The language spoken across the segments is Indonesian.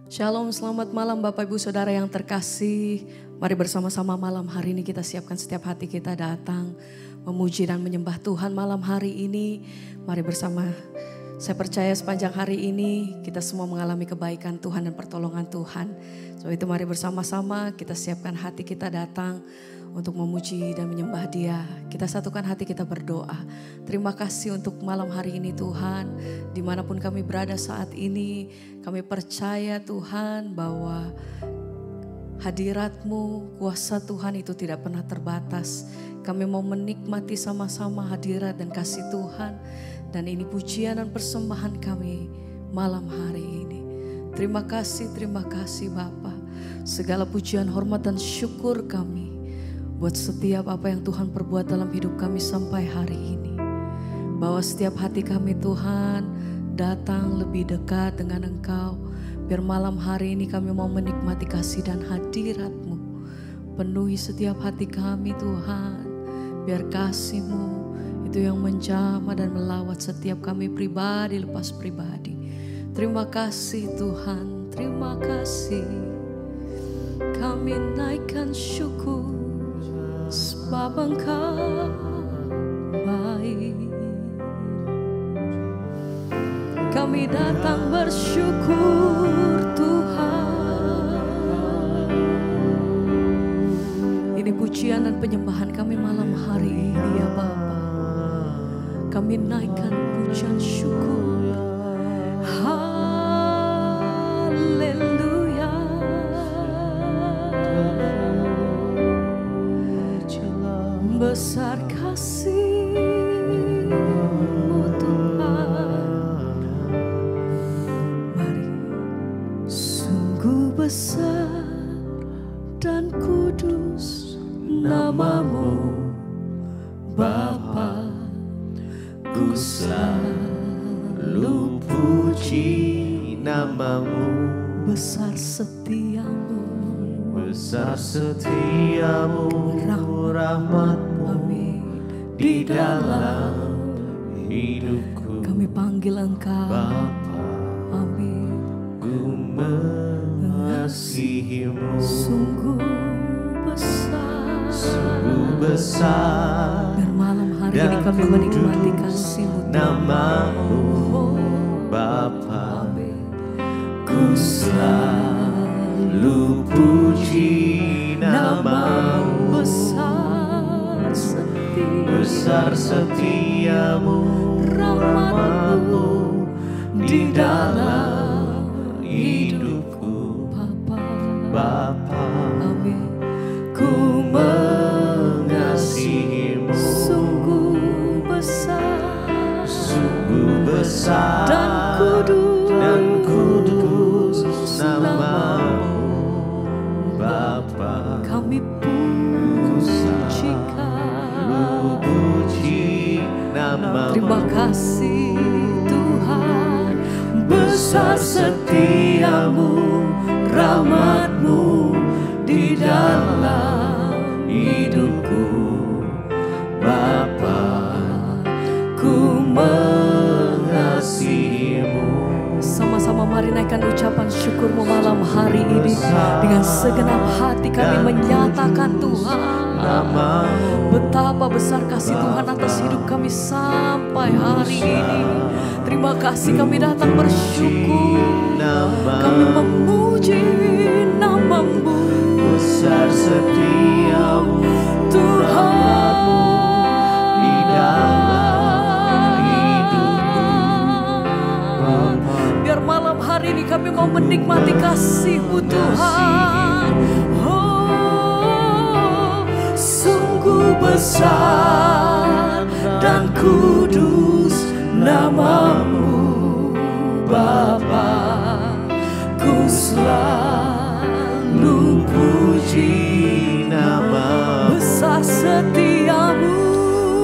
Shalom, selamat malam Bapak Ibu Saudara yang terkasih. Mari bersama-sama malam hari ini kita siapkan setiap hati kita datang memuji dan menyembah Tuhan malam hari ini. Mari bersama, saya percaya sepanjang hari ini kita semua mengalami kebaikan Tuhan dan pertolongan Tuhan. Sebab itu mari bersama-sama kita siapkan hati kita datang untuk memuji dan menyembah Dia. Kita satukan hati kita berdoa. Terima kasih untuk malam hari ini Tuhan. Dimanapun kami berada saat ini, kami percaya Tuhan bahwa hadirat-Mu, kuasa Tuhan itu tidak pernah terbatas. Kami mau menikmati sama-sama hadirat dan kasih Tuhan. Dan ini pujian dan persembahan kami malam hari ini. Terima kasih Bapa. Segala pujian, hormat dan syukur kami buat setiap apa yang Tuhan perbuat dalam hidup kami sampai hari ini. Bahwa setiap hati kami Tuhan datang lebih dekat dengan Engkau. Biar malam hari ini kami mau menikmati kasih dan hadirat-Mu. Penuhi setiap hati kami Tuhan. Biar kasih-Mu itu yang menjamah dan melawat setiap kami pribadi lepas pribadi. Terima kasih Tuhan, terima kasih. Kami naikkan syukur sebab Engkau baik. Kami datang bersyukur Tuhan. Ini pujian dan penyembahan kami malam hari ini ya Bapa. Kami naikkan pujian syukur. Haleluya. Besar kasih-Mu Tuhan. Mari. Sungguh besar dan kudus nama-Mu Bapa. Ku selalu puji nama-Mu. Besar setia-Mu, besar setia-Mu, rahmat-Mu di dalam hidupku. Kami panggil Engkau Bapa, amin. ku mengasihi-Mu. Sungguh besar, sungguh besar. Biar malam hari ini kami menikmati kasih-Mu nama-Mu Bapa. Ku selalu puji nama-Mu. Besar setia-Mu, rahmat-Mu di dalam hidupku Bapa. Ku mengasihi-Mu. Sungguh besar dan kudus nama-Mu Bapa. Kami puji nama-Mu. Terima kasih Tuhan. Besar setia-Mu, rahmat-Mu di dalam hidupku Bapa. Ku mengasihi-Mu. Sama-sama mari naikkan ucapan syukur-Mu malam hari ini. Dengan segenap hati kami menyatakan Tuhan betapa besar kasih Tuhan atas hidup kami sampai hari ini. Terima kasih kami datang bersyukur. Kami memuji nama-Mu. Besar setia-Mu, Tuhan di dalam hidupku. Biar malam hari ini kami mau menikmati kasih-Mu Tuhan. Oh, sungguh besar dan kudus nama-Mu Bapa. Ku selalu puji nama-Mu. besar setia-Mu,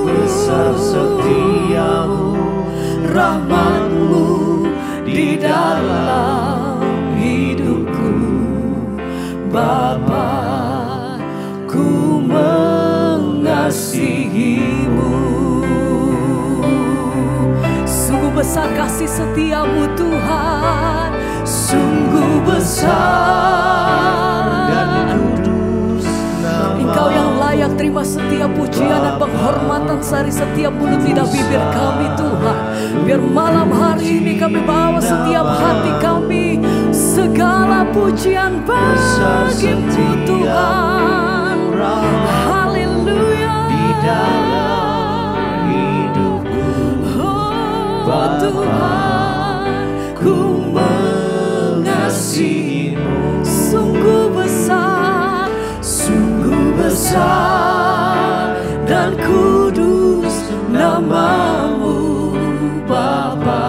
Besar setia-Mu, rahmat-Mu di dalam hidupku Bapa. Ku mengasihi-Mu. Sungguh besar kasih setia-Mu Tuhan. Sungguh besar besar dan kudus namamu. Engkau yang layak terima setiap pujian dan penghormatan dari setiap mulut lidah bibir kami Tuhan. Biar malam hari ini kami bawa setiap hati kami, segala pujian bagimu Tuhan. Haleluya. Di dalam hidupku, Oh Tuhan, ku mengasihimu. Sungguh besar dan kudus namamu Bapa.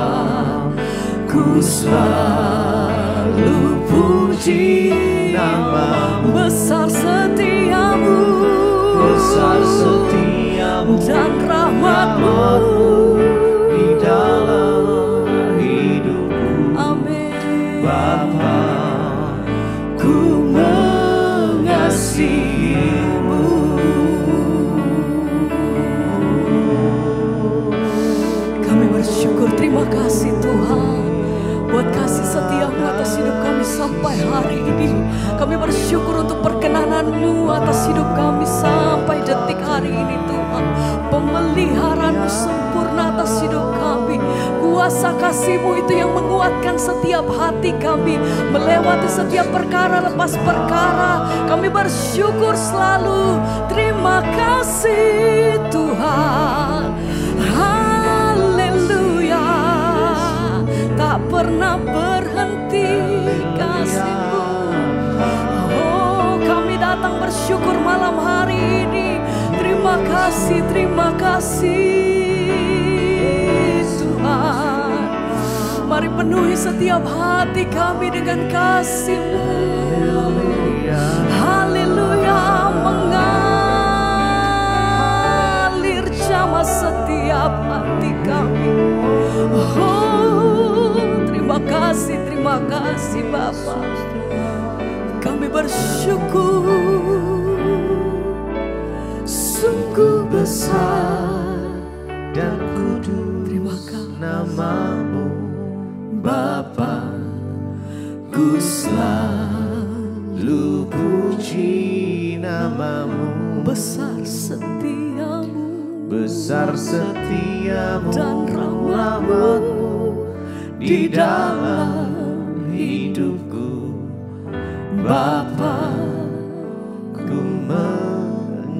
Ku selalu puji namamu. besar setiamu, Besar setiamu dan rahmatmu di dalam hidupku. Amin. Bapa, Ku mengasihimu. Kami bersyukur, terima kasih Tuhan buat kasih setiamu atas hidup kami sampai hari ini. Kami bersyukur untuk perkenananmu atas hidup kami sampai detik hari ini Tuhan. Pemeliharaanmu sempurna atas hidup kami. Kuasa kasihmu itu yang menguatkan setiap hati kami, melewati setiap perkara lepas perkara. Kami bersyukur selalu. Terima kasih Tuhan. Haleluya. Tak pernah berhenti kasih-Mu. Oh, kami datang bersyukur malam hari ini. Terima kasih Tuhan. Mari penuhi setiap hati kami dengan kasih-Mu. Haleluya. Mengalir jamah setiap hati kami. Oh, terima kasih Bapa. Kami bersyukur. Sungguh besar dan kudus terima kasih namamu. Bapa. Ku selalu Puji namamu. besar setiamu, Besar setiamu dan rahmatmu di dalam hidupku. Bapa, ku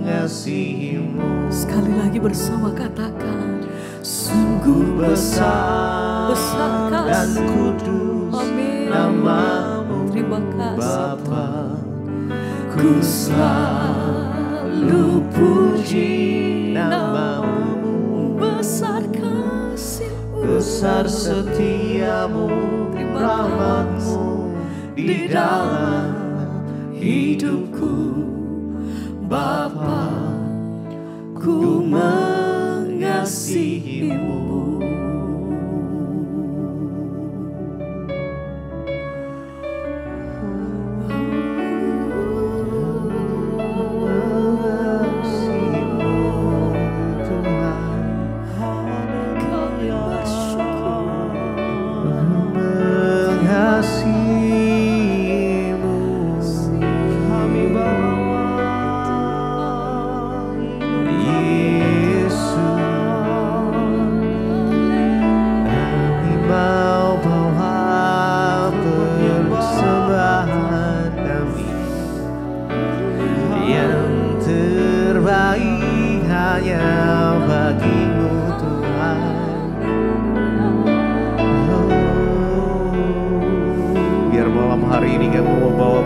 mengasihimu. Sekali lagi bersama katakan, sungguh besar Dan kasih. kudus Amin. namamu. Terima kasih. Bapa, Ku selalu puji namamu. besar kasih-Mu, Besar setiamu, Terima rahmatmu di dalam hidupku. Bapa. Ku mengasihi-Mu.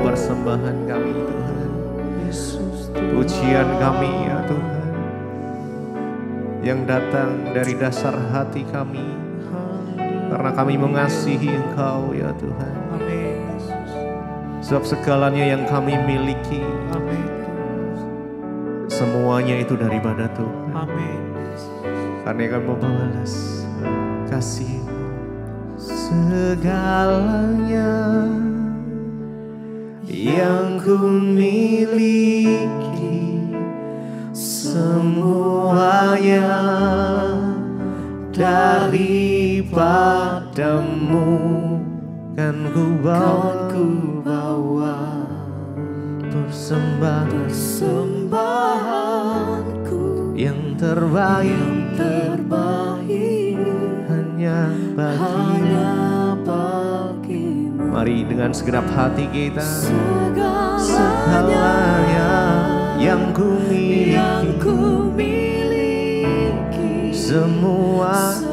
Persembahan kami Tuhan, pujian kami ya Tuhan, yang datang dari dasar hati kami, karena kami mengasihi Engkau ya Tuhan. Sebab segalanya yang kami miliki, semuanya itu daripada Tuhan. Karena akan membalas kasih segalanya yang ku miliki, semuanya daripadamu kan ku bawa persembahanku yang terbaik hanya bagimu. Mari dengan segenap hati kita, segalanya yang ku miliki, semuanya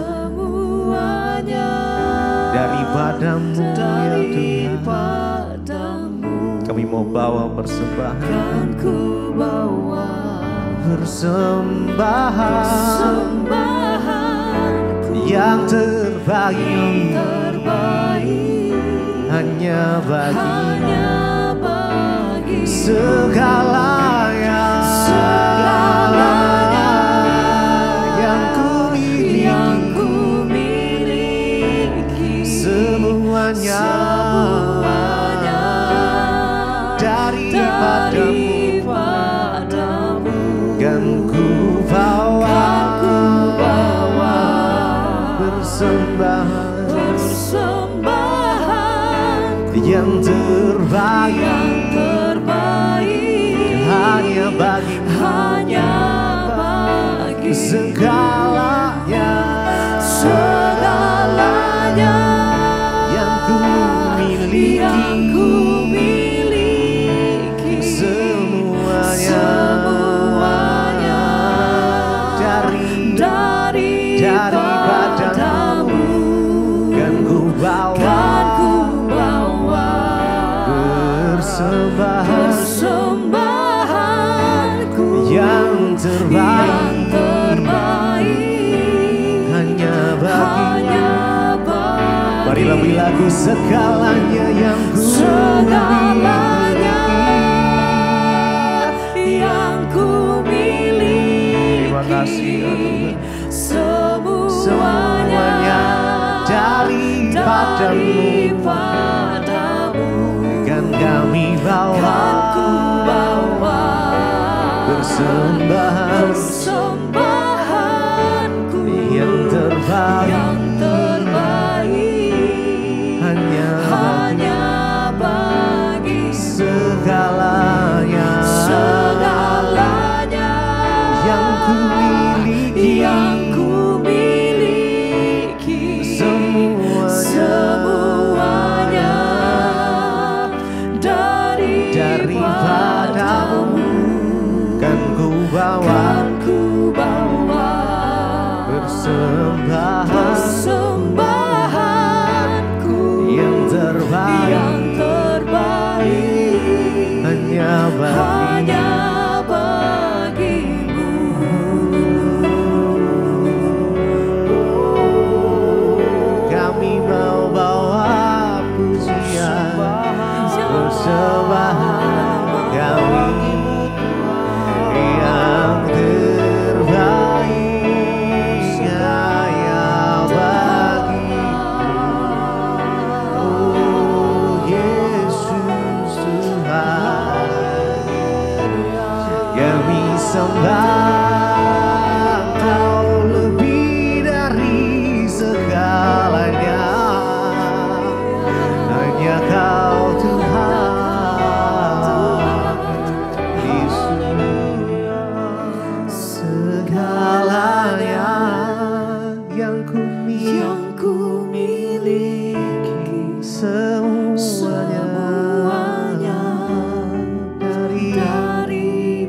daripadamu ya Tuhan. Kami mau bawa persembahan, yang terbaik hanya bagi segalanya yang ku miliki, semuanya daripadamu, kan ku bawa persembahan yang terbaik hanya bagi segalanya yang ku miliki, semuanya daripadamu, kan ku bawa persembahanku yang terbaik hanya bagi. Marilah beri lagu segalanya yang ku miliki. Terima kasih ya Tuhan. Semuanya daripadamu, kan kami bawa persembahanku yang terbaik hanya bagi segalanya yang ku miliki, semuanya daripadamu, kan ku bawa persembahanku yang terbaik hanya bagimu. Kami mau bawa pujian persembahan kami yang terbaik hanya bagimu. Oh Yesus Tuhan, kami sembah Kau lebih dari segalanya, hanya Kau Tuhan. Segalanya yang ku miliki, semuanya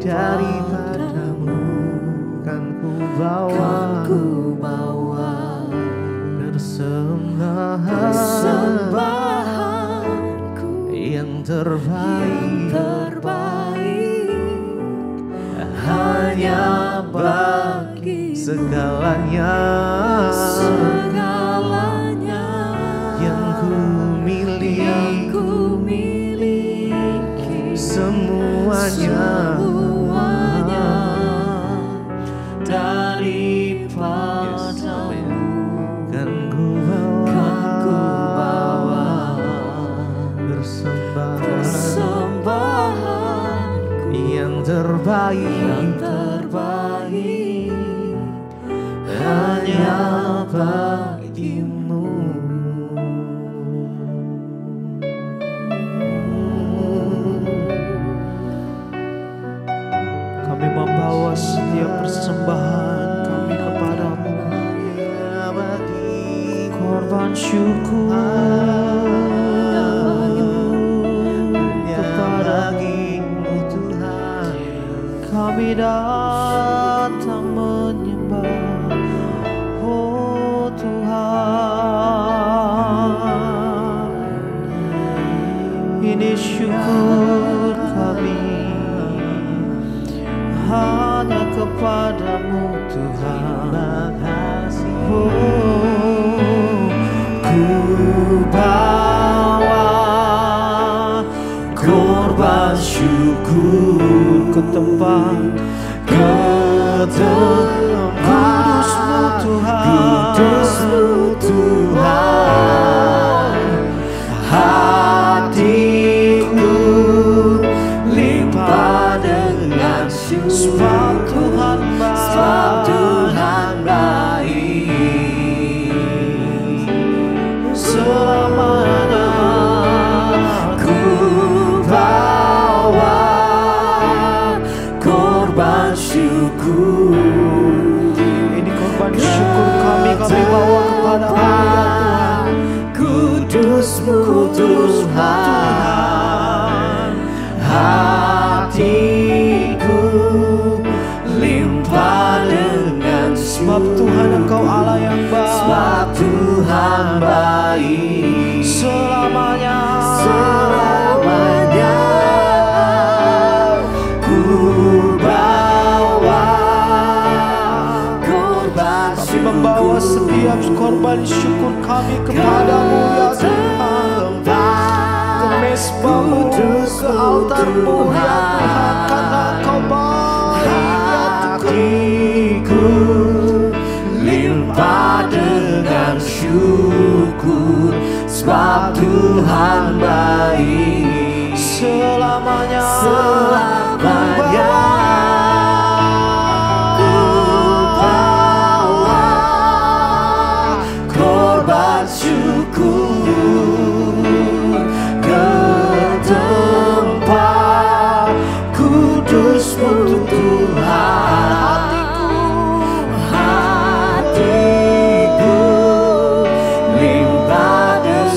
daripadamu, kan ku bawa persembahanku yang terbaik hanya bagi segalanya yang ku miliki, semuanya daripadamu, kan ku bawa persembahanku yang terbaik hanya bagimu. syukur kepada-Mu Tuhan. Kami datang menyembah, oh Tuhan. Ini syukur kami hanya kepada-Mu Tuhan. Oh, ku bawa korban syukur ke tempat kudus-Mu Tuhan, kudus-Mu Tuhan. Hatiku limpah dengan syukur, sebab Tuhan baik, selamanya ku bawa korban syukur. Ini korban syukur kami bawa kepada-Mu ya Tuhan. Kudus-Mu Tuhan, hatiku limpah dengan syukur, sebab Tuhan Engkau Allah yang baik, sebab Tuhan baik, selamanya, selamanya ku bawa korban syukur. Kami membawa setiap korban syukur kami kepada-Mu ya Tuhan, ke mesbah-Mu, ke altar-Mu ya Tuhan, karena Engkau baik ya Tuhan. Limpah dengan syukur, sebab Tuhan baik, selamanya, selamanya ku bawa korban syukur ke tempat kudus-Mu Tuhan.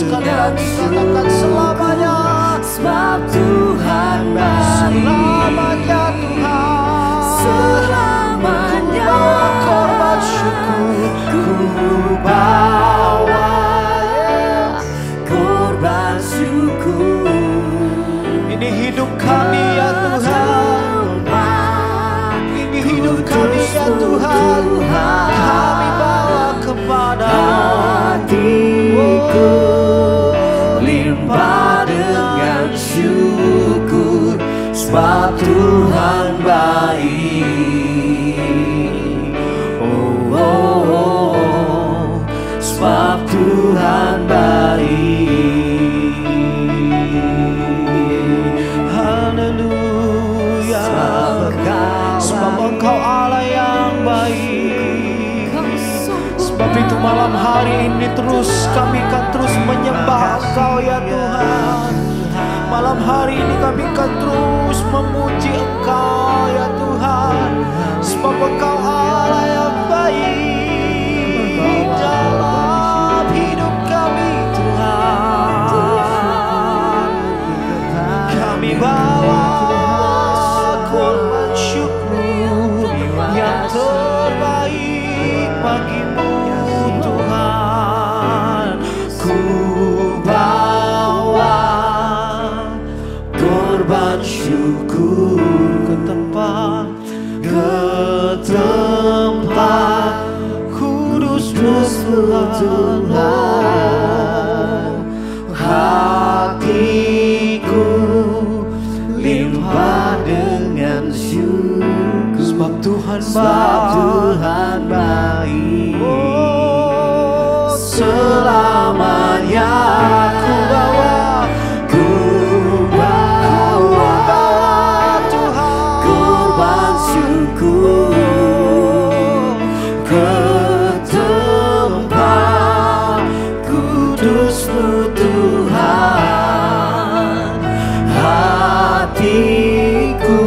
Katakan selamanya, sebab Tuhan baik, selamanya Tuhan, selamanya korban syukur ku bawa korban syukur. Ini hidup kami ya Tuhan, ini hidup kami ya Tuhan, kami bawa kepada-Mu. Limpah dengan syukur, sebab Tuhan baik. Oh, oh, oh, sebab Tuhan baik. Haleluya, sebab Engkau Allah yang baik. Sebab itu malam hari ini kami akan terus menyembah Engkau ya Tuhan. Malam hari ini kami akan terus memuji Engkau ya Tuhan, sebab Engkau Allah yang baik dalam hidup kami Tuhan. Kami bawa korban syukur yang terbaik bagi-Mu Tuhan. Ku bawa korban syukur ke tempat kudus-Mu Tuhan. Hatiku limpah dengan syukur, sebab Tuhan baik. Oh, selamanya ku bawa Tuhan korban syukur ke tempat kudus-Mu Tuhan. Hatiku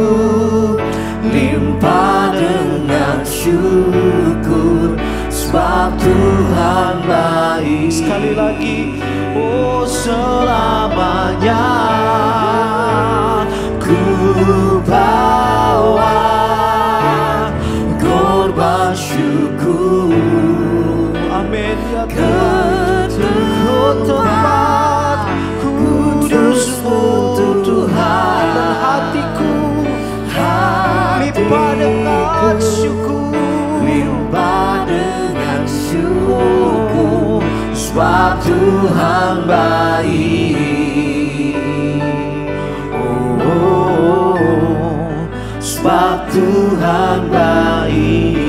limpah dengan syukur, sebab Tuhan baik. Sekali lagi, oh selamanya ku bawa korban syukur. Amin ya Tuhan. Tempat kudus untuk Tuhan, dan hatiku limpah dengan syukur, sebab Tuhan baik. Sebab Tuhan baik.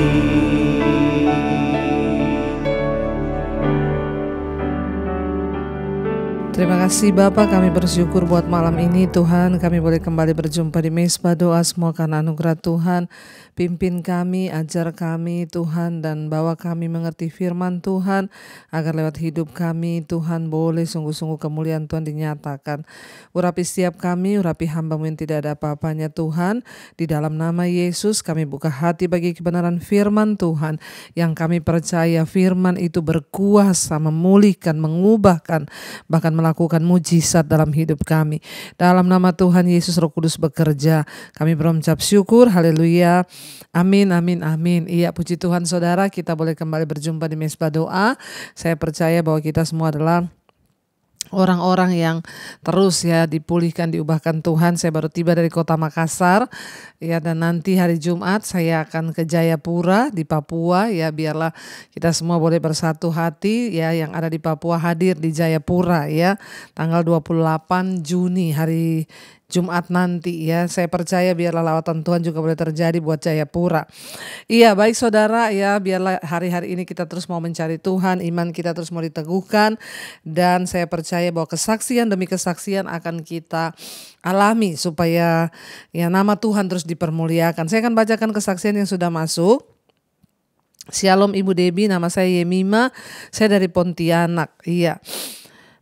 Terima kasih Bapa, kami bersyukur buat malam ini Tuhan. Kami boleh kembali berjumpa di Mezbah Doa. Semua karena anugerah Tuhan. Pimpin kami, ajar kami Tuhan, dan bawa kami mengerti firman Tuhan, agar lewat hidup kami Tuhan boleh sungguh-sungguh kemuliaan Tuhan dinyatakan. Urapi setiap kami, urapi hamba-Mu yang tidak ada apa-apanya Tuhan. Di dalam nama Yesus kami buka hati bagi kebenaran firman Tuhan, yang kami percaya firman itu berkuasa memulihkan, mengubahkan, bahkan melakukan mujizat dalam hidup kami. Dalam nama Tuhan Yesus, Roh Kudus bekerja. Kami berucap syukur, haleluya. Amin, amin, amin. Iya, puji Tuhan saudara, kita boleh kembali berjumpa di Mezbah Doa. Saya percaya bahwa kita semua adalah orang-orang yang terus ya dipulihkan, diubahkan Tuhan. Saya baru tiba dari kota Makassar ya, dan nanti hari Jumat saya akan ke Jayapura di Papua ya. Biarlah kita semua boleh bersatu hati ya, yang ada di Papua hadir di Jayapura ya, tanggal 28 Juni hari Jumat nanti ya. Saya percaya biarlah lawatan Tuhan juga boleh terjadi buat Jayapura. Iya, baik saudara ya, biarlah hari-hari ini kita terus mau mencari Tuhan, iman kita terus mau diteguhkan, dan saya percaya bahwa kesaksian demi kesaksian akan kita alami supaya ya nama Tuhan terus dipermuliakan. Saya akan bacakan kesaksian yang sudah masuk. Shalom Ibu Debbie, nama saya Yemima, saya dari Pontianak. Iya.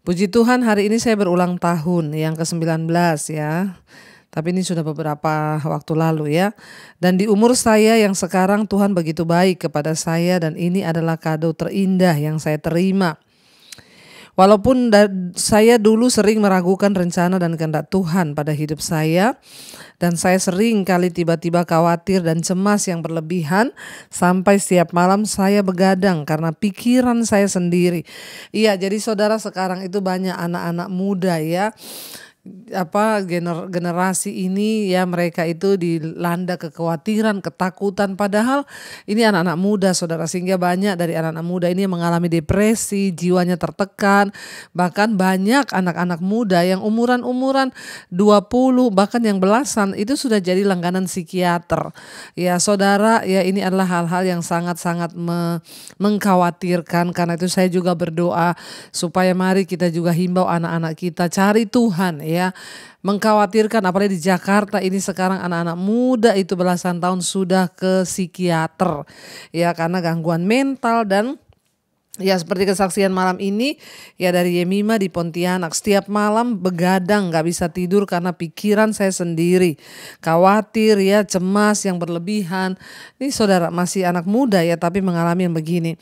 Puji Tuhan, hari ini saya berulang tahun yang ke-19 ya. Tapi ini sudah beberapa waktu lalu ya. Dan di umur saya yang sekarang, Tuhan begitu baik kepada saya, dan ini adalah kado terindah yang saya terima. Walaupun saya dulu sering meragukan rencana dan kehendak Tuhan pada hidup saya, dan saya sering kali tiba-tiba khawatir dan cemas yang berlebihan, sampai setiap malam saya begadang karena pikiran saya sendiri. Iya, jadi saudara, sekarang itu banyak anak-anak muda ya, generasi ini ya, mereka itu dilanda kekhawatiran, ketakutan, padahal ini anak-anak muda saudara, sehingga banyak dari anak-anak muda ini mengalami depresi, jiwanya tertekan. Bahkan banyak anak-anak muda yang umuran 20 bahkan yang belasan itu sudah jadi langganan psikiater. Ya saudara, ya ini adalah hal-hal yang sangat-sangat mengkhawatirkan. Karena itu saya juga berdoa supaya mari kita juga himbau anak-anak kita cari Tuhan ya. Mengkhawatirkan apalagi di Jakarta ini sekarang anak-anak muda itu belasan tahun sudah ke psikiater ya, karena gangguan mental. Dan ya seperti kesaksian malam ini ya dari Yemima di Pontianak, setiap malam begadang gak bisa tidur karena pikiran saya sendiri, khawatir ya, cemas yang berlebihan. Ini saudara masih anak muda ya, tapi mengalami yang begini.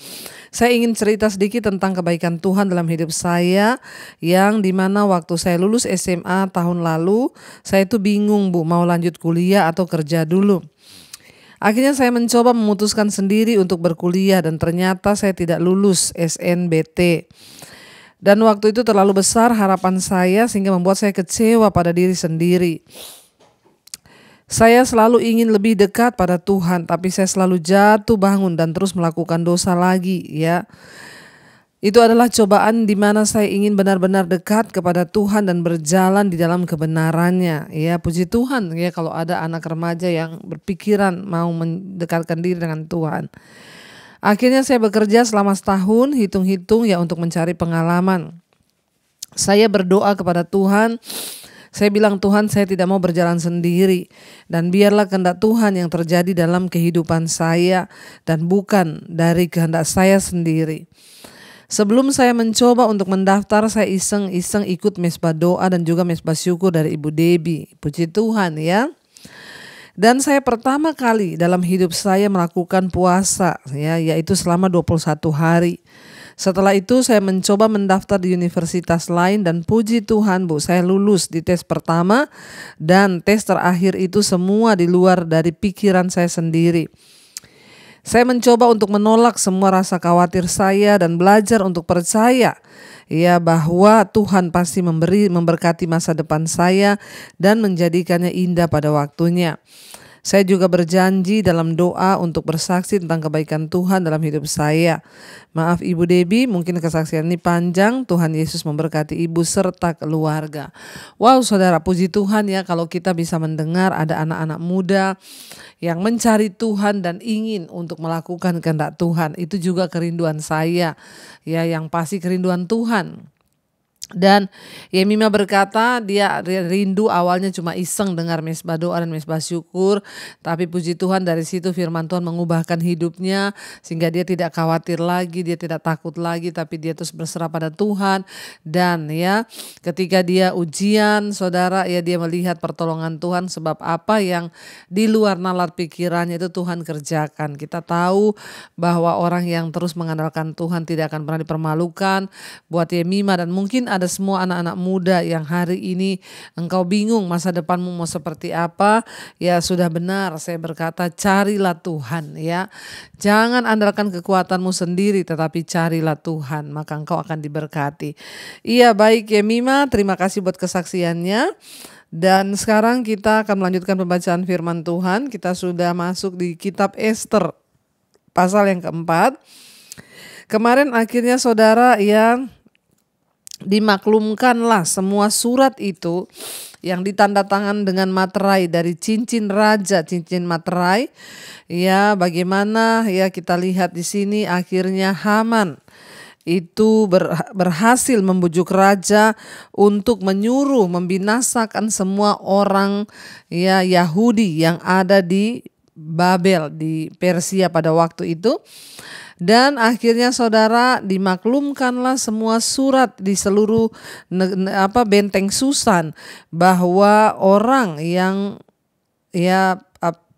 Saya ingin cerita sedikit tentang kebaikan Tuhan dalam hidup saya, yang dimana waktu saya lulus SMA tahun lalu, saya itu bingung Bu, mau lanjut kuliah atau kerja dulu. Akhirnya saya mencoba memutuskan sendiri untuk berkuliah, dan ternyata saya tidak lulus SNBT. Dan waktu itu terlalu besar harapan saya sehingga membuat saya kecewa pada diri sendiri. Saya selalu ingin lebih dekat pada Tuhan, tapi saya selalu jatuh bangun dan terus melakukan dosa lagi ya. Itu adalah cobaan di mana saya ingin benar-benar dekat kepada Tuhan dan berjalan di dalam kebenarannya. Ya, puji Tuhan ya, kalau ada anak remaja yang berpikiran mau mendekatkan diri dengan Tuhan. Akhirnya saya bekerja selama setahun, hitung-hitung ya, untuk mencari pengalaman. Saya berdoa kepada Tuhan. Saya bilang, Tuhan, saya tidak mau berjalan sendiri, dan biarlah kehendak Tuhan yang terjadi dalam kehidupan saya dan bukan dari kehendak saya sendiri. Sebelum saya mencoba untuk mendaftar, saya iseng-iseng ikut Mezbah Doa dan juga Mezbah Syukur dari Ibu Debbie. Puji Tuhan ya. Dan saya pertama kali dalam hidup saya melakukan puasa ya, yaitu selama 21 hari. Setelah itu saya mencoba mendaftar di universitas lain dan puji Tuhan Bu, saya lulus di tes pertama dan tes terakhir itu semua di luar dari pikiran saya sendiri. Saya mencoba untuk menolak semua rasa khawatir saya dan belajar untuk percaya ya bahwa Tuhan pasti memberkati masa depan saya dan menjadikannya indah pada waktunya. Saya juga berjanji dalam doa untuk bersaksi tentang kebaikan Tuhan dalam hidup saya. Maaf Ibu Debbie, mungkin kesaksian ini panjang. Tuhan Yesus memberkati Ibu serta keluarga. Wow saudara, puji Tuhan ya kalau kita bisa mendengar ada anak-anak muda yang mencari Tuhan dan ingin untuk melakukan kehendak Tuhan. Itu juga kerinduan saya ya, yang pasti kerinduan Tuhan. Dan Yemima berkata dia rindu awalnya cuma iseng dengar mesbah doa dan mesbah syukur. Tapi puji Tuhan dari situ firman Tuhan mengubahkan hidupnya. Sehingga dia tidak khawatir lagi, dia tidak takut lagi. Tapi dia terus berserah pada Tuhan. Dan ya ketika dia ujian saudara ya dia melihat pertolongan Tuhan. Sebab apa yang di luar nalar pikirannya itu Tuhan kerjakan. Kita tahu bahwa orang yang terus mengandalkan Tuhan tidak akan pernah dipermalukan. Buat Yemima dan mungkin ada semua anak-anak muda yang hari ini engkau bingung masa depanmu mau seperti apa, ya sudah benar saya berkata carilah Tuhan ya. Jangan andalkan kekuatanmu sendiri tetapi carilah Tuhan, maka engkau akan diberkati. Iya baik Yemima, terima kasih buat kesaksiannya. Dan sekarang kita akan melanjutkan pembacaan firman Tuhan. Kita sudah masuk di kitab Ester pasal yang keempat. Kemarin akhirnya saudara yang dimaklumkanlah semua surat itu yang ditandatangan dengan materai dari cincin raja, cincin materai. Ya, bagaimana ya kita lihat di sini akhirnya Haman itu berhasil membujuk raja untuk menyuruh membinasakan semua orang ya Yahudi yang ada di Babel di Persia pada waktu itu. Dan akhirnya saudara dimaklumkanlah semua surat di seluruh benteng Susan bahwa orang yang ya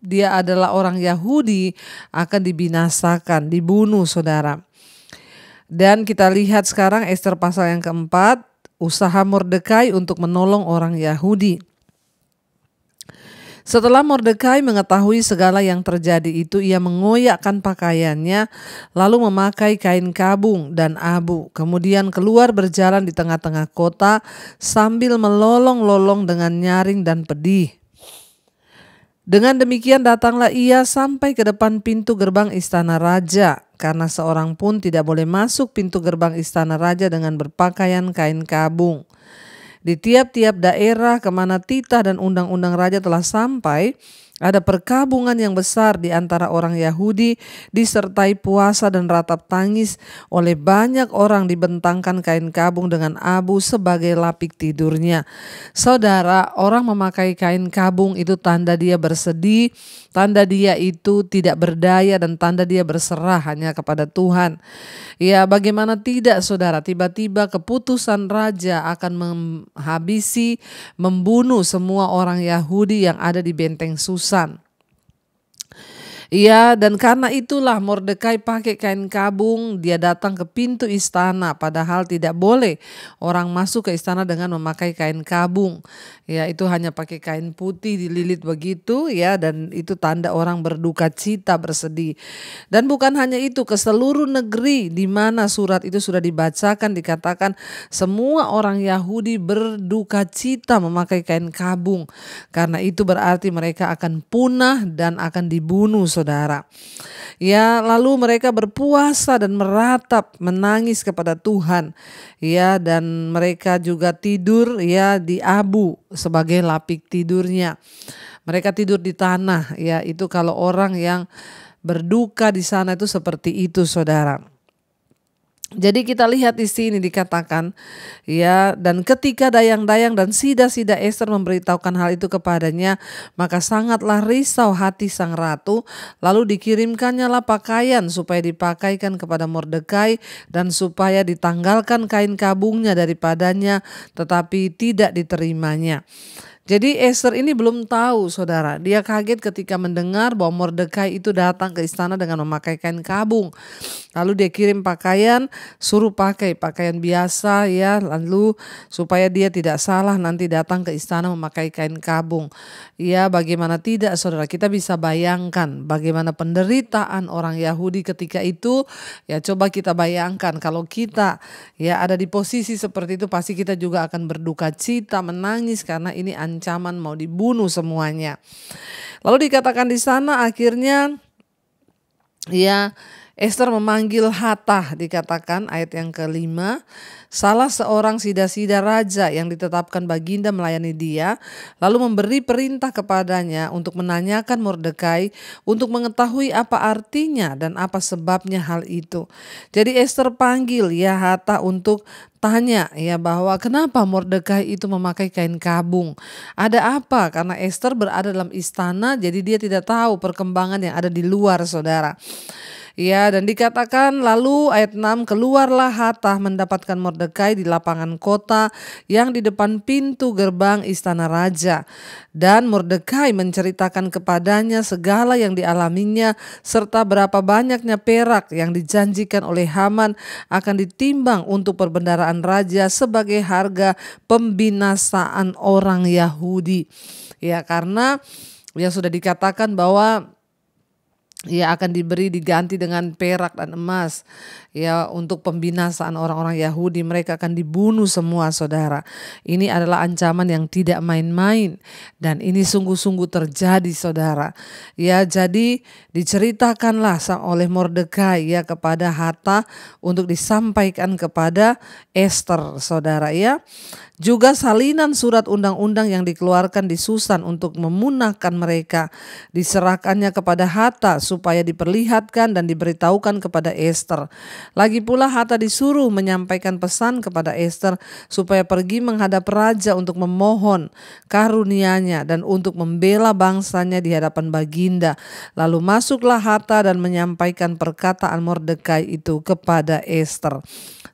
dia adalah orang Yahudi akan dibinasakan, dibunuh saudara. Dan kita lihat sekarang Ester pasal yang keempat, usaha Mordekai untuk menolong orang Yahudi. Setelah Mordekai mengetahui segala yang terjadi itu, ia mengoyakkan pakaiannya, lalu memakai kain kabung dan abu. Kemudian keluar berjalan di tengah-tengah kota sambil melolong-lolong dengan nyaring dan pedih. Dengan demikian datanglah ia sampai ke depan pintu gerbang istana raja, karena seorang pun tidak boleh masuk pintu gerbang istana raja dengan berpakaian kain kabung. Di tiap-tiap daerah kemana titah dan undang-undang raja telah sampai, ada perkabungan yang besar di antara orang Yahudi, disertai puasa dan ratap tangis. Oleh banyak orang dibentangkan kain kabung dengan abu sebagai lapik tidurnya. Saudara, orang memakai kain kabung itu tanda dia bersedih, tanda dia itu tidak berdaya, dan tanda dia berserah hanya kepada Tuhan. Ya, bagaimana tidak saudara, tiba-tiba keputusan raja akan menghabisi, membunuh semua orang Yahudi yang ada di benteng Susan. Iya, dan karena itulah Mordekai pakai kain kabung, dia datang ke pintu istana, padahal tidak boleh orang masuk ke istana dengan memakai kain kabung. Ya, itu hanya pakai kain putih dililit begitu ya, dan itu tanda orang berduka cita, bersedih. Dan bukan hanya itu, ke seluruh negeri di mana surat itu sudah dibacakan dikatakan semua orang Yahudi berduka cita memakai kain kabung. Karena itu berarti mereka akan punah dan akan dibunuh saudara. Ya, lalu mereka berpuasa dan meratap, menangis kepada Tuhan. Ya, dan mereka juga tidur ya di abu sebagai lapik tidurnya. Mereka tidur di tanah, ya itu kalau orang yang berduka di sana itu seperti itu saudara. Jadi kita lihat di sini dikatakan ya, dan ketika dayang-dayang dan sida-sida Ester memberitahukan hal itu kepadanya, maka sangatlah risau hati sang ratu. Lalu dikirimkannya lah pakaian supaya dipakaikan kepada Mordekai dan supaya ditanggalkan kain kabungnya daripadanya, tetapi tidak diterimanya. Jadi Esther ini belum tahu saudara, dia kaget ketika mendengar bahwa Mordekai itu datang ke istana dengan memakai kain kabung. Lalu dia kirim pakaian, suruh pakai pakaian biasa ya, lalu supaya dia tidak salah nanti datang ke istana memakai kain kabung. Ya bagaimana tidak saudara, kita bisa bayangkan bagaimana penderitaan orang Yahudi ketika itu. Ya coba kita bayangkan kalau kita ya ada di posisi seperti itu, pasti kita juga akan berduka cita, menangis karena ini ancaman mau dibunuh semuanya. Lalu dikatakan di sana akhirnya ya Esther memanggil Hatah, dikatakan ayat yang kelima, salah seorang sida-sida raja yang ditetapkan baginda melayani dia, lalu memberi perintah kepadanya untuk menanyakan Mordekai untuk mengetahui apa artinya dan apa sebabnya hal itu. Jadi Esther panggil ya Hatah untuk tanya ya bahwa kenapa Mordekai itu memakai kain kabung. Ada apa? Karena Esther berada dalam istana, jadi dia tidak tahu perkembangan yang ada di luar saudara. Ya, dan dikatakan lalu ayat 6, keluarlah Hatah mendapatkan Mordekai di lapangan kota yang di depan pintu gerbang istana raja. Dan Mordekai menceritakan kepadanya segala yang dialaminya serta berapa banyaknya perak yang dijanjikan oleh Haman akan ditimbang untuk perbendaharaan raja sebagai harga pembinasaan orang Yahudi. Ya, karena ya sudah dikatakan bahwa ia akan diganti dengan perak dan emas ya untuk pembinasaan orang-orang Yahudi. Mereka akan dibunuh semua saudara. Ini adalah ancaman yang tidak main-main dan ini sungguh-sungguh terjadi saudara. Ya jadi diceritakanlah oleh Mordekai ya kepada Hatah untuk disampaikan kepada Esther saudara ya. Juga salinan surat undang-undang yang dikeluarkan di Susan untuk memunahkan mereka diserahkannya kepada Hatah supaya diperlihatkan dan diberitahukan kepada Esther. Lagi pula Hatah disuruh menyampaikan pesan kepada Esther supaya pergi menghadap raja untuk memohon karunia-Nya dan untuk membela bangsanya di hadapan baginda. Lalu masuklah Hatah dan menyampaikan perkataan Mordekai itu kepada Esther.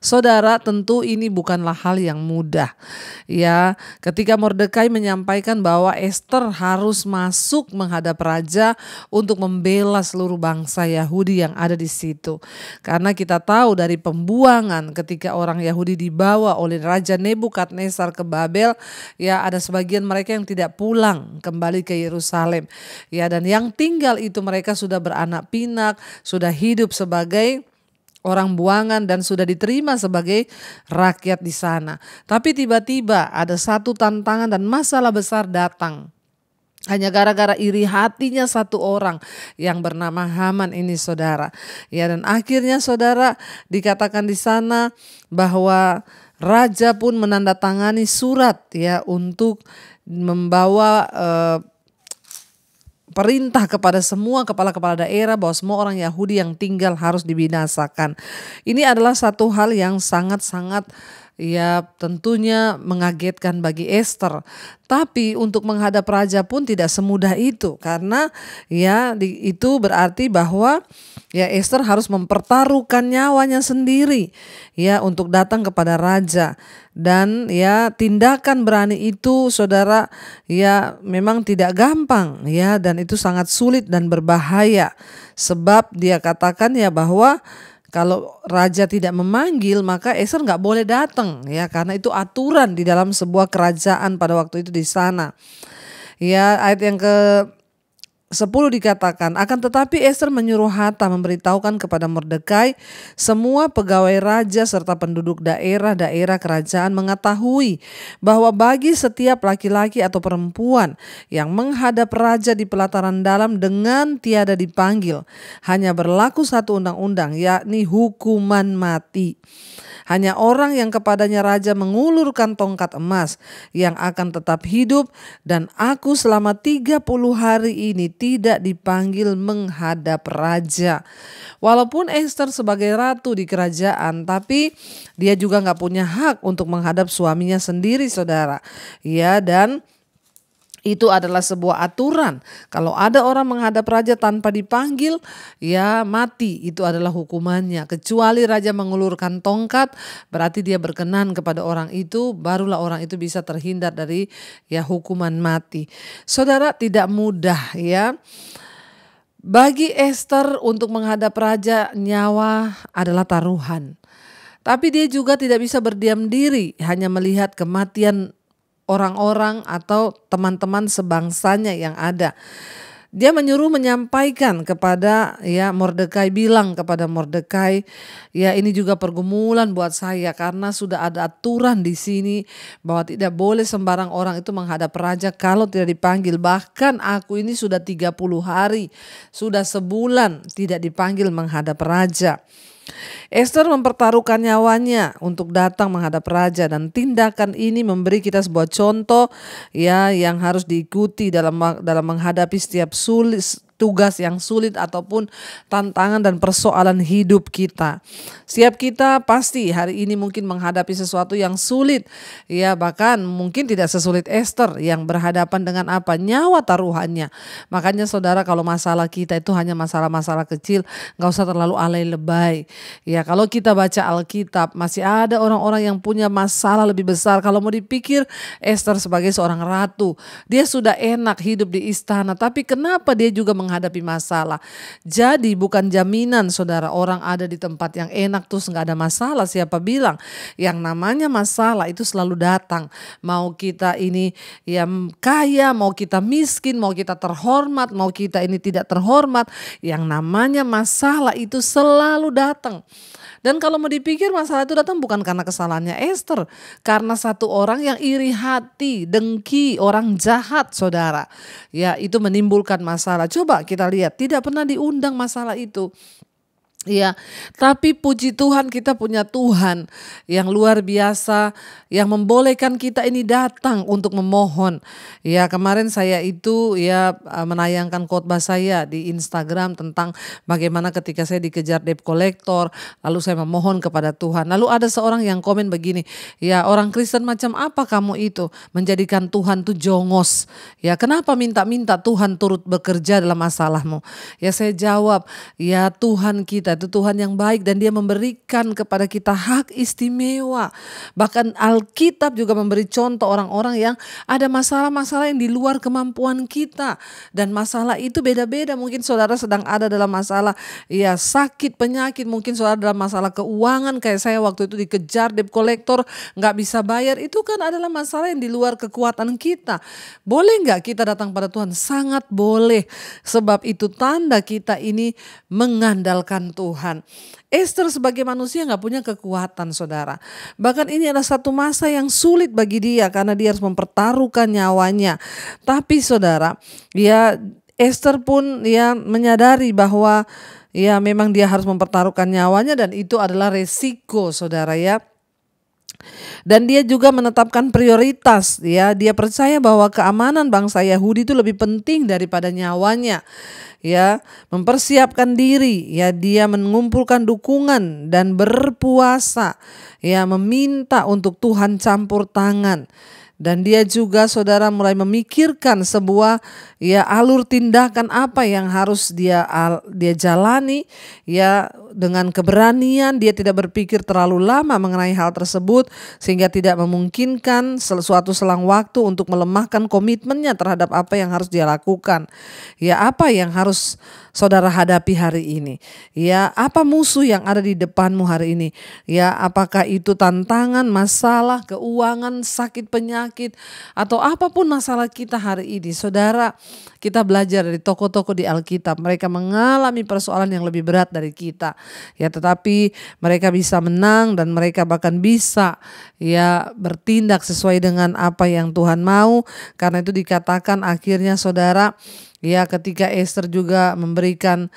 Saudara, tentu ini bukanlah hal yang mudah. Ya, ketika Mordekai menyampaikan bahwa Esther harus masuk menghadap raja untuk membela seluruh bangsa Yahudi yang ada di situ. Karena kita tahu dari pembuangan ketika orang Yahudi dibawa oleh Raja Nebukadnezar ke Babel, ya ada sebagian mereka yang tidak pulang kembali ke Yerusalem. Ya, dan yang tinggal itu mereka sudah beranak pinak, sudah hidup sebagai orang buangan dan sudah diterima sebagai rakyat di sana. Tapi tiba-tiba ada satu tantangan dan masalah besar datang. Hanya gara-gara iri hatinya satu orang yang bernama Haman ini saudara. Ya dan akhirnya saudara dikatakan di sana bahwa raja pun menandatangani surat ya untuk membawa perintah kepada semua kepala-kepala daerah bahwa semua orang Yahudi yang tinggal harus dibinasakan. Ini adalah satu hal yang sangat-sangat ya tentunya mengagetkan bagi Esther. Tapi untuk menghadap raja pun tidak semudah itu karena ya itu berarti bahwa ya Esther harus mempertaruhkan nyawanya sendiri ya untuk datang kepada raja. Dan ya tindakan berani itu saudara ya memang tidak gampang ya dan itu sangat sulit dan berbahaya. Sebab dia katakan ya bahwa kalau raja tidak memanggil maka Esther nggak boleh datang ya karena itu aturan di dalam sebuah kerajaan pada waktu itu di sana. Ya ayat yang ke-10 dikatakan, akan tetapi Esther menyuruh Hatah memberitahukan kepada Mordekai semua pegawai raja serta penduduk daerah-daerah kerajaan mengetahui bahwa bagi setiap laki-laki atau perempuan yang menghadap raja di pelataran dalam dengan tiada dipanggil, hanya berlaku satu undang-undang yakni hukuman mati. Hanya orang yang kepadanya raja mengulurkan tongkat emas yang akan tetap hidup dan aku selama 30 hari ini tidak dipanggil menghadap raja. Walaupun Esther sebagai ratu di kerajaan tapi dia juga gak punya hak untuk menghadap suaminya sendiri saudara. Ya dan Itu adalah sebuah aturan. Kalau ada orang menghadap raja tanpa dipanggil, ya mati. Itu adalah hukumannya. Kecuali raja mengulurkan tongkat, berarti dia berkenan kepada orang itu, barulah orang itu bisa terhindar dari ya hukuman mati. Saudara, tidak mudah ya. Bagi Ester untuk menghadap raja, nyawa adalah taruhan. Tapi dia juga tidak bisa berdiam diri hanya melihat kematian orang-orang atau teman-teman sebangsanya yang ada. Dia menyuruh menyampaikan kepada ya Mordekai, bilang kepada Mordekai, ya ini juga pergumulan buat saya karena sudah ada aturan di sini bahwa tidak boleh sembarang orang itu menghadap raja kalau tidak dipanggil. Bahkan aku ini sudah 30 hari, sudah sebulan tidak dipanggil menghadap raja. Ester mempertaruhkan nyawanya untuk datang menghadap raja, dan tindakan ini memberi kita sebuah contoh ya yang harus diikuti dalam menghadapi setiap tugas yang sulit ataupun tantangan dan persoalan hidup kita. Setiap kita pasti hari ini mungkin menghadapi sesuatu yang sulit, ya bahkan mungkin tidak sesulit Ester yang berhadapan dengan apa? Nyawa taruhannya. Makanya saudara, kalau masalah kita itu hanya masalah-masalah kecil, gak usah terlalu alay lebay. Ya kalau kita baca Alkitab, masih ada orang-orang yang punya masalah lebih besar. Kalau mau dipikir, Ester sebagai seorang ratu, dia sudah enak hidup di istana, tapi kenapa dia juga menghadapi masalah? Jadi bukan jaminan saudara orang ada di tempat yang enak terus gak ada masalah. Siapa bilang? Yang namanya masalah itu selalu datang. Mau kita ini ya kaya, mau kita miskin, mau kita terhormat, mau kita ini tidak terhormat, yang namanya masalah itu selalu datang. Dan kalau mau dipikir, masalah itu datang bukan karena kesalahannya Ester, karena satu orang yang iri hati, dengki, orang jahat saudara. Ya itu menimbulkan masalah. Coba kita lihat, tidak pernah diundang masalah itu. Ya, tapi puji Tuhan kita punya Tuhan yang luar biasa, yang membolehkan kita ini datang untuk memohon. Ya, kemarin saya itu ya menayangkan khotbah saya di Instagram tentang bagaimana ketika saya dikejar debt collector, lalu saya memohon kepada Tuhan. Lalu ada seorang yang komen begini, ya orang Kristen macam apa kamu itu menjadikan Tuhan tuh jongos. Ya, kenapa minta-minta Tuhan turut bekerja dalam masalahmu? Ya saya jawab, ya Tuhan kita itu Tuhan yang baik dan dia memberikan kepada kita hak istimewa. Bahkan Alkitab juga memberi contoh orang-orang yang ada masalah-masalah yang di luar kemampuan kita. Dan masalah itu beda-beda. Mungkin saudara sedang ada dalam masalah ya sakit, penyakit. Mungkin saudara dalam masalah keuangan kayak saya waktu itu dikejar debt collector gak bisa bayar. Itu kan adalah masalah yang di luar kekuatan kita. Boleh gak kita datang pada Tuhan? Sangat boleh. Sebab itu tanda kita ini mengandalkan Tuhan. Ester sebagai manusia gak punya kekuatan saudara. Bahkan ini adalah satu masa yang sulit bagi dia karena dia harus mempertaruhkan nyawanya. Tapi saudara, ya Ester pun ya menyadari bahwa ya memang dia harus mempertaruhkan nyawanya dan itu adalah resiko saudara ya. Dan dia juga menetapkan prioritas ya. Dia percaya bahwa keamanan bangsa Yahudi itu lebih penting daripada nyawanya. Ya, mempersiapkan diri, ya dia mengumpulkan dukungan dan berpuasa, ya meminta untuk Tuhan campur tangan. Dan dia juga saudara mulai memikirkan sebuah ya alur tindakan apa yang harus dia jalani ya dengan keberanian. Dia tidak berpikir terlalu lama mengenai hal tersebut sehingga tidak memungkinkan suatu selang waktu untuk melemahkan komitmennya terhadap apa yang harus dia lakukan. Ya apa yang harus saudara hadapi hari ini? Ya apa musuh yang ada di depanmu hari ini? Ya apakah itu tantangan, masalah, keuangan, sakit, penyakit, atau apapun masalah kita hari ini. Saudara, kita belajar dari tokoh-tokoh di Alkitab. Mereka mengalami persoalan yang lebih berat dari kita. Ya tetapi mereka bisa menang dan mereka bahkan bisa ya bertindak sesuai dengan apa yang Tuhan mau. Karena itu dikatakan akhirnya saudara, ya ketika Ester juga memberikan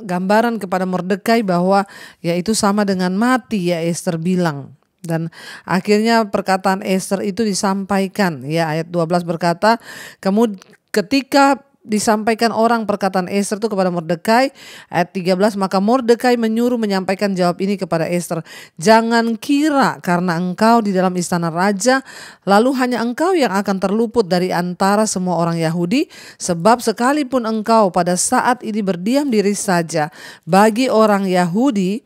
gambaran kepada Mordekai bahwa ya itu sama dengan mati ya Ester bilang. Dan akhirnya perkataan Ester itu disampaikan ya ayat 12 berkata, ketika disampaikan orang perkataan Ester itu kepada Mordekai. Ayat 13, maka Mordekai menyuruh menyampaikan jawab ini kepada Ester. Jangan kira karena engkau di dalam istana raja, lalu hanya engkau yang akan terluput dari antara semua orang Yahudi. Sebab sekalipun engkau pada saat ini berdiam diri saja, bagi orang Yahudi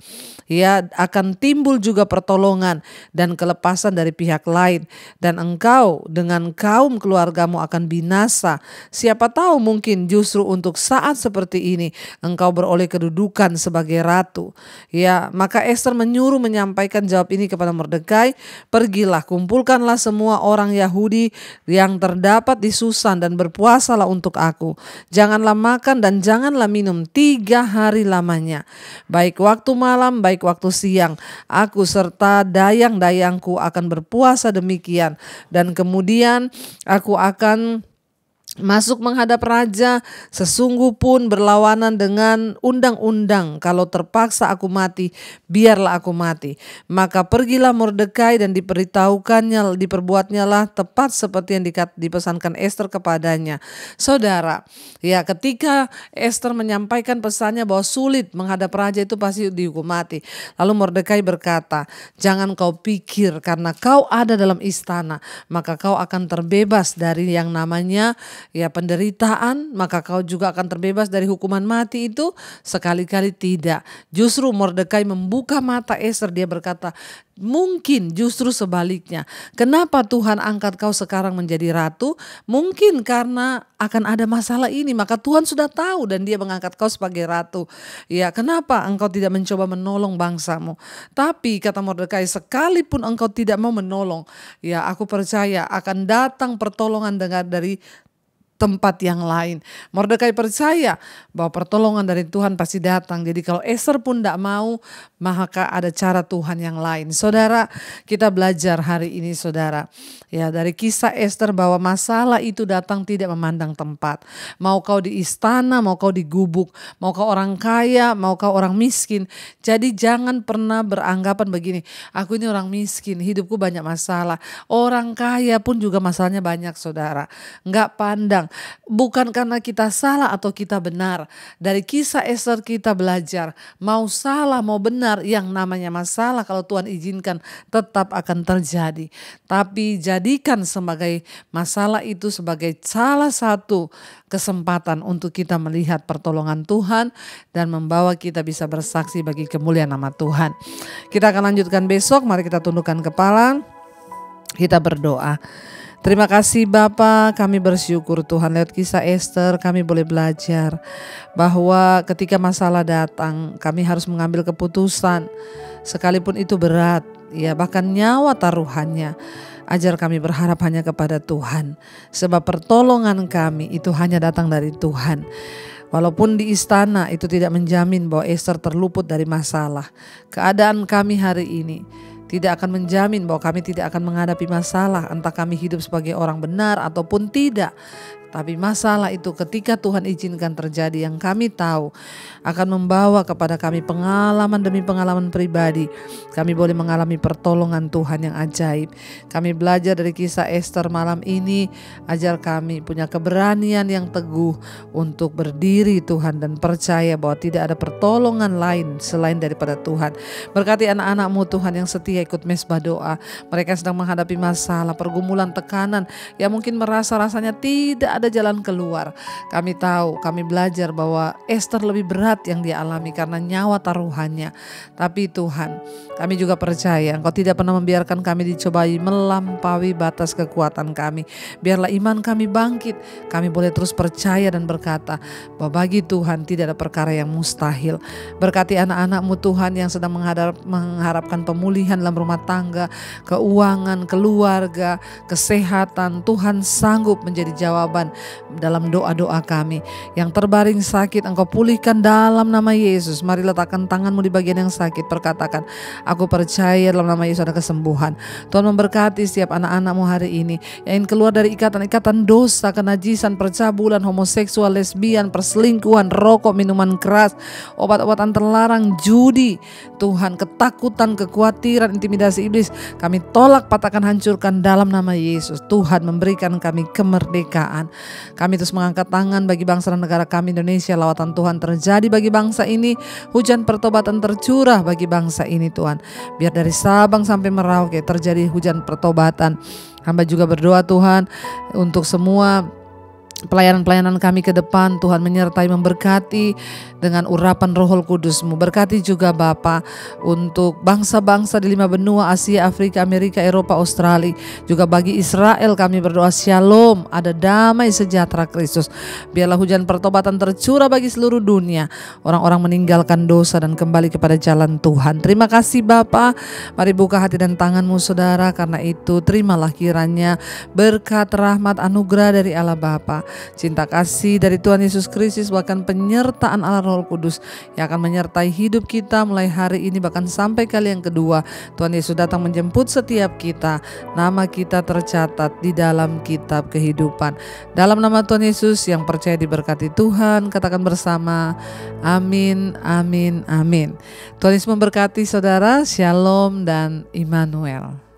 ya akan timbul juga pertolongan dan kelepasan dari pihak lain, dan engkau dengan kaum keluargamu akan binasa. Siapa tahu mungkin justru untuk saat seperti ini engkau beroleh kedudukan sebagai ratu. Ya, maka Ester menyuruh menyampaikan jawab ini kepada Mordekai. Pergilah, kumpulkanlah semua orang Yahudi yang terdapat di Susan dan berpuasalah untuk aku. Janganlah makan dan janganlah minum 3 hari lamanya, baik waktu malam baik waktu siang. Aku serta dayang-dayangku akan berpuasa demikian, dan kemudian aku akan masuk menghadap raja, sesungguh pun berlawanan dengan undang-undang. Kalau terpaksa aku mati, biarlah aku mati. Maka pergilah Mordekai dan diperbuatnya lah tepat seperti yang dipesankan Ester kepadanya. Saudara, ya ketika Ester menyampaikan pesannya bahwa sulit menghadap raja itu pasti dihukum mati. Lalu Mordekai berkata, jangan kau pikir karena kau ada dalam istana maka kau akan terbebas dari yang namanya ya penderitaan, maka kau juga akan terbebas dari hukuman mati itu. Sekali-kali tidak. Justru Mordekai membuka mata Ester. Dia berkata, mungkin justru sebaliknya. Kenapa Tuhan angkat kau sekarang menjadi ratu? Mungkin karena akan ada masalah ini, maka Tuhan sudah tahu dan dia mengangkat kau sebagai ratu. Ya, kenapa engkau tidak mencoba menolong bangsamu? Tapi kata Mordekai, sekalipun engkau tidak mau menolong, ya aku percaya akan datang pertolongan dari tempat yang lain. Mordekai percaya bahwa pertolongan dari Tuhan pasti datang. Jadi kalau Ester pun tidak mau, maka ada cara Tuhan yang lain. Saudara, kita belajar hari ini saudara, ya dari kisah Ester bahwa masalah itu datang tidak memandang tempat. Mau kau di istana, mau kau di gubuk, mau kau orang kaya, mau kau orang miskin. Jadi jangan pernah beranggapan begini, aku ini orang miskin, hidupku banyak masalah. Orang kaya pun juga masalahnya banyak saudara. Enggak pandang. Bukan karena kita salah atau kita benar. Dari kisah Ester kita belajar, mau salah mau benar, yang namanya masalah kalau Tuhan izinkan tetap akan terjadi. Tapi jadikan sebagai masalah itu sebagai salah satu kesempatan untuk kita melihat pertolongan Tuhan dan membawa kita bisa bersaksi bagi kemuliaan nama Tuhan. Kita akan lanjutkan besok. Mari kita tundukkan kepala, kita berdoa. Terima kasih Bapa, kami bersyukur Tuhan lewat kisah Ester kami boleh belajar bahwa ketika masalah datang kami harus mengambil keputusan sekalipun itu berat, ya bahkan nyawa taruhannya. Ajar kami berharap hanya kepada Tuhan, sebab pertolongan kami itu hanya datang dari Tuhan. Walaupun di istana itu tidak menjamin bahwa Ester terluput dari masalah, keadaan kami hari ini tidak akan menjamin bahwa kami tidak akan menghadapi masalah, entah kami hidup sebagai orang benar ataupun tidak. Tapi masalah itu ketika Tuhan izinkan terjadi, yang kami tahu akan membawa kepada kami pengalaman demi pengalaman pribadi. Kami boleh mengalami pertolongan Tuhan yang ajaib. Kami belajar dari kisah Ester malam ini. Ajar kami punya keberanian yang teguh untuk berdiri Tuhan dan percaya bahwa tidak ada pertolongan lain selain daripada Tuhan. Berkati anak-anak-Mu Tuhan yang setia ikut mesbah doa. Mereka sedang menghadapi masalah, pergumulan, tekanan yang mungkin merasa rasanya tidak ada jalan keluar. Kami tahu, kami belajar bahwa Ester lebih berat yang dia alami karena nyawa taruhannya. Tapi Tuhan, kami juga percaya Engkau tidak pernah membiarkan kami dicobai melampaui batas kekuatan kami. Biarlah iman kami bangkit, kami boleh terus percaya dan berkata bahwa bagi Tuhan tidak ada perkara yang mustahil. Berkati anak-anak-Mu Tuhan yang sedang mengharapkan pemulihan dalam rumah tangga, keuangan, keluarga, kesehatan. Tuhan sanggup menjadi jawaban dalam doa-doa kami. Yang terbaring sakit Engkau pulihkan dalam nama Yesus. Mari letakkan tanganmu di bagian yang sakit, perkatakan, aku percaya dalam nama Yesus ada kesembuhan. Tuhan memberkati setiap anak-anak-Mu hari ini yang ingin keluar dari ikatan-ikatan dosa, kenajisan, percabulan, homoseksual, lesbian, perselingkuhan, rokok, minuman keras, obat-obatan terlarang, judi. Tuhan, ketakutan, kekhawatiran, intimidasi iblis, kami tolak, patahkan, hancurkan dalam nama Yesus. Tuhan memberikan kami kemerdekaan. Kami terus mengangkat tangan bagi bangsa dan negara kami Indonesia. Lawatan Tuhan terjadi bagi bangsa ini. Hujan pertobatan tercurah bagi bangsa ini Tuhan. Biar dari Sabang sampai Merauke terjadi hujan pertobatan. Hamba juga berdoa Tuhan untuk semua pelayanan-pelayanan kami ke depan. Tuhan menyertai, memberkati dengan urapan Roh Kudus-Mu. Berkati juga Bapa untuk bangsa-bangsa di 5 benua, Asia, Afrika, Amerika, Eropa, Australia. Juga bagi Israel kami berdoa shalom, ada damai sejahtera Kristus. Biarlah hujan pertobatan tercurah bagi seluruh dunia. Orang-orang meninggalkan dosa dan kembali kepada jalan Tuhan. Terima kasih Bapa. Mari buka hati dan tangan-Mu saudara. Karena itu terimalah kiranya berkat, rahmat, anugerah dari Allah Bapa, cinta kasih dari Tuhan Yesus Kristus, bahkan penyertaan Allah Roh Kudus yang akan menyertai hidup kita mulai hari ini bahkan sampai kali yang kedua. Tuhan Yesus datang menjemput setiap kita. Nama kita tercatat di dalam kitab kehidupan. Dalam nama Tuhan Yesus yang percaya diberkati Tuhan, katakan bersama amin, amin, amin. Tuhan Yesus memberkati saudara. Shalom dan Immanuel.